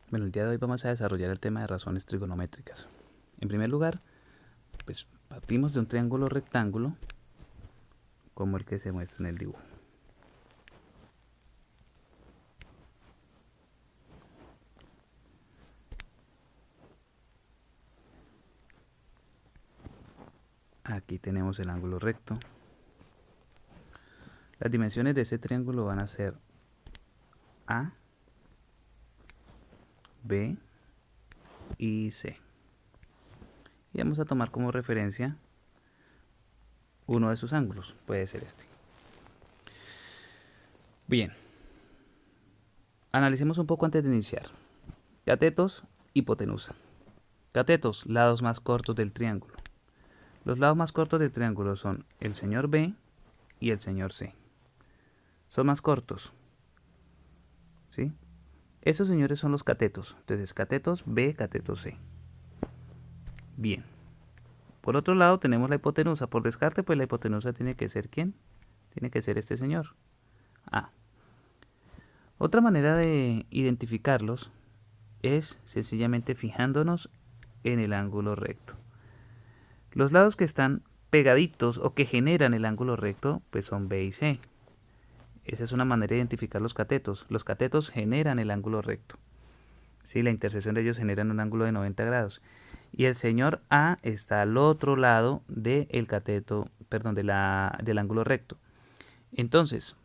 Bueno, el día de hoy vamos a desarrollar el tema de razones trigonométricas. En primer lugar, pues partimos de un triángulo rectángulo como el que se muestra en el dibujo. Aquí tenemos el ángulo recto. Las dimensiones de ese triángulo van a ser A, B y C. Y vamos a tomar como referencia uno de sus ángulos, puede ser este. Bien, analicemos un poco antes de iniciar. Catetos, hipotenusa. Catetos, lados más cortos del triángulo. Los lados más cortos del triángulo son el señor B y el señor C. Son más cortos, ¿sí? Esos señores son los catetos. Entonces, catetos B, catetos C. Bien. Por otro lado, tenemos la hipotenusa. Por descarte, pues la hipotenusa tiene que ser ¿quién? Tiene que ser este señor, A. Otra manera de identificarlos es sencillamente fijándonos en el ángulo recto. Los lados que están pegaditos o que generan el ángulo recto, pues son B y C. Esa es una manera de identificar los catetos. Los catetos generan el ángulo recto. Sí, la intersección de ellos genera un ángulo de 90 grados. Y el señor A está al otro lado del cateto, perdón, del ángulo recto. Entonces,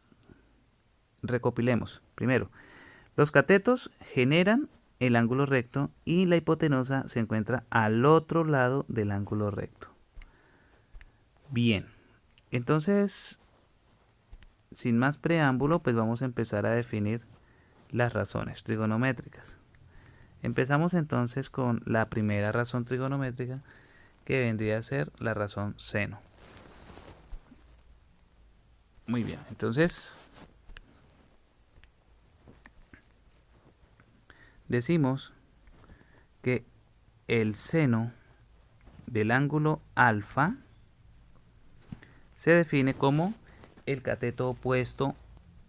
recopilemos. Primero, los catetos generan el ángulo recto y la hipotenusa se encuentra al otro lado del ángulo recto. Bien, entonces, sin más preámbulo, pues vamos a empezar a definir las razones trigonométricas. Empezamos entonces con la primera razón trigonométrica, que vendría a ser la razón seno. Muy bien, entonces decimos que el seno del ángulo alfa se define como el cateto opuesto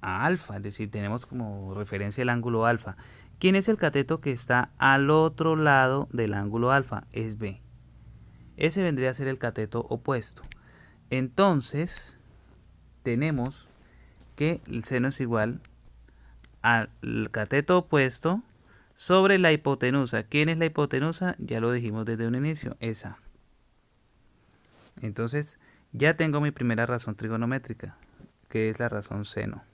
a alfa, es decir, tenemos como referencia el ángulo alfa. ¿Quién es el cateto que está al otro lado del ángulo alfa? Es B. Ese vendría a ser el cateto opuesto. Entonces, tenemos que el seno es igual al cateto opuesto sobre la hipotenusa. ¿Quién es la hipotenusa? Ya lo dijimos desde un inicio, esa. Entonces, ya tengo mi primera razón trigonométrica, que es la razón seno.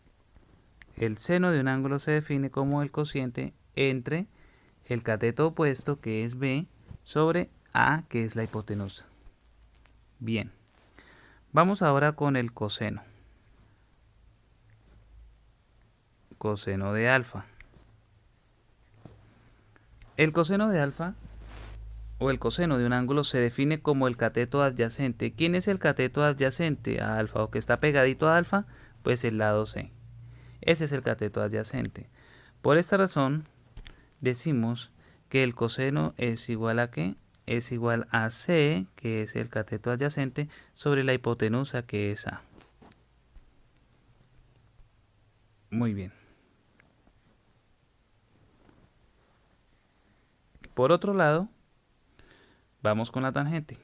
El seno de un ángulo se define como el cociente entre el cateto opuesto, que es B, sobre A, que es la hipotenusa. Bien, vamos ahora con el coseno. Coseno de alfa. El coseno de alfa o el coseno de un ángulo se define como el cateto adyacente. ¿Quién es el cateto adyacente a alfa o que está pegadito a alfa? Pues el lado C. Ese es el cateto adyacente. Por esta razón decimos que el coseno es igual a ¿qué? Es igual a C, que es el cateto adyacente, sobre la hipotenusa, que es A. Muy bien. Por otro lado, vamos con la tangente.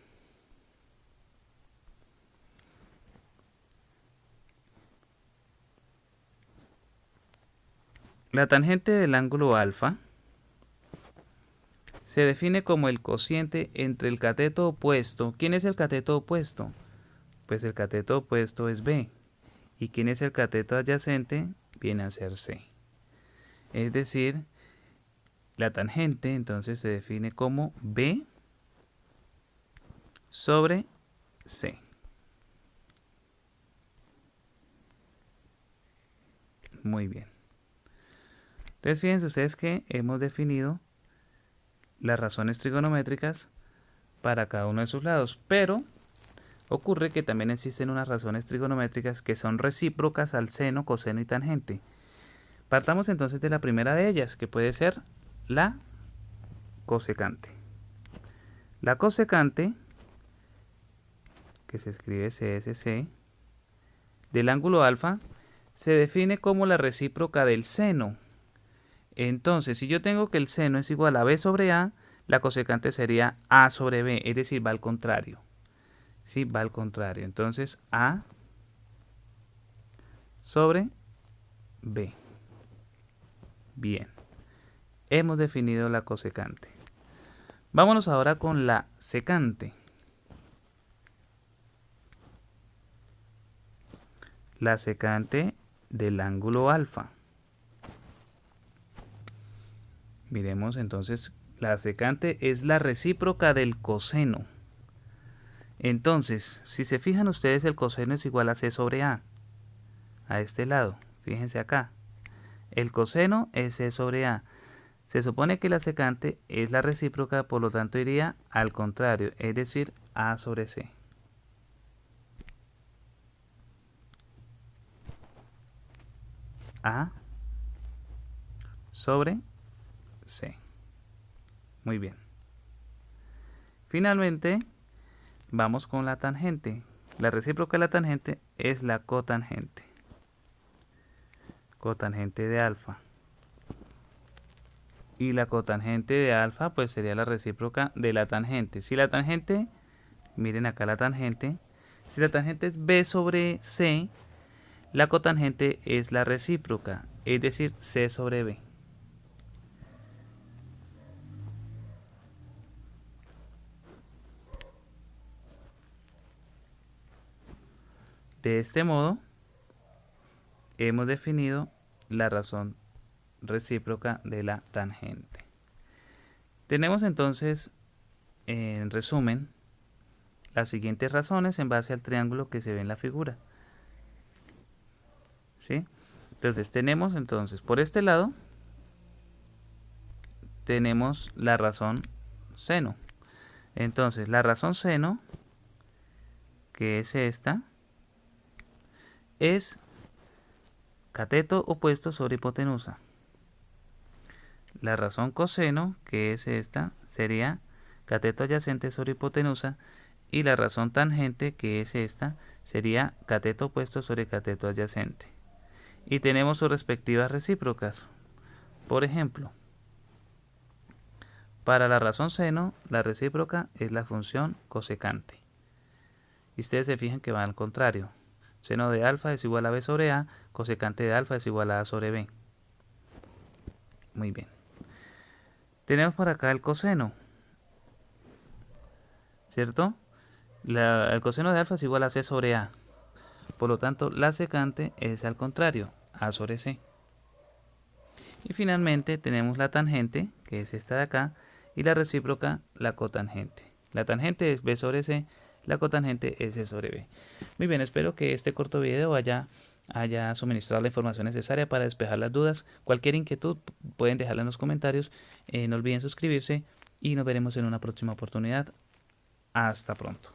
La tangente del ángulo alfa se define como el cociente entre el cateto opuesto. ¿Quién es el cateto opuesto? Pues el cateto opuesto es B. ¿Y quién es el cateto adyacente? Viene a ser C. Es decir, la tangente entonces se define como B sobre C. Muy bien. Entonces fíjense ustedes que hemos definido las razones trigonométricas para cada uno de sus lados, pero ocurre que también existen unas razones trigonométricas que son recíprocas al seno, coseno y tangente. Partamos entonces de la primera de ellas, que puede ser la cosecante. La cosecante, que se escribe CSC, del ángulo alfa, se define como la recíproca del seno. Entonces, si yo tengo que el seno es igual a b sobre a, la cosecante sería a sobre b, es decir, va al contrario. Sí, va al contrario. Entonces, a sobre b. Bien. Hemos definido la cosecante. Vámonos ahora con la secante. La secante del ángulo alfa. Miremos entonces, la secante es la recíproca del coseno. Entonces, si se fijan ustedes, el coseno es igual a c sobre a este lado. Fíjense acá. El coseno es c sobre a. Se supone que la secante es la recíproca, por lo tanto iría al contrario, es decir, a sobre c. A sobre c. Muy bien. Finalmente, vamos con la tangente. La recíproca de la tangente es la cotangente. Cotangente de alfa. Y la cotangente de alfa pues sería la recíproca de la tangente. Si la tangente, miren acá la tangente, si la tangente es b sobre c, la cotangente es la recíproca, es decir, c sobre b. De este modo, hemos definido la razón recíproca de la tangente. Tenemos entonces, en resumen, las siguientes razones en base al triángulo que se ve en la figura. ¿Sí? Entonces tenemos por este lado, tenemos la razón seno. Entonces la razón seno, que es esta, es cateto opuesto sobre hipotenusa. La razón coseno, que es esta, sería cateto adyacente sobre hipotenusa. Y la razón tangente, que es esta, sería cateto opuesto sobre cateto adyacente. Y tenemos sus respectivas recíprocas. Por ejemplo, para la razón seno, la recíproca es la función cosecante. Y ustedes se fijan que va al contrario. Seno de alfa es igual a b sobre a, cosecante de alfa es igual a sobre b. Muy bien. Tenemos por acá el coseno, ¿cierto? El coseno de alfa es igual a c sobre a. Por lo tanto, la secante es al contrario, a sobre c. Y finalmente tenemos la tangente, que es esta de acá, y la recíproca, la cotangente. La tangente es b sobre c, la cotangente es c sobre b. Muy bien, espero que este corto video haya suministrado la información necesaria para despejar las dudas. Cualquier inquietud pueden dejarla en los comentarios. No olviden suscribirse y nos veremos en una próxima oportunidad. Hasta pronto.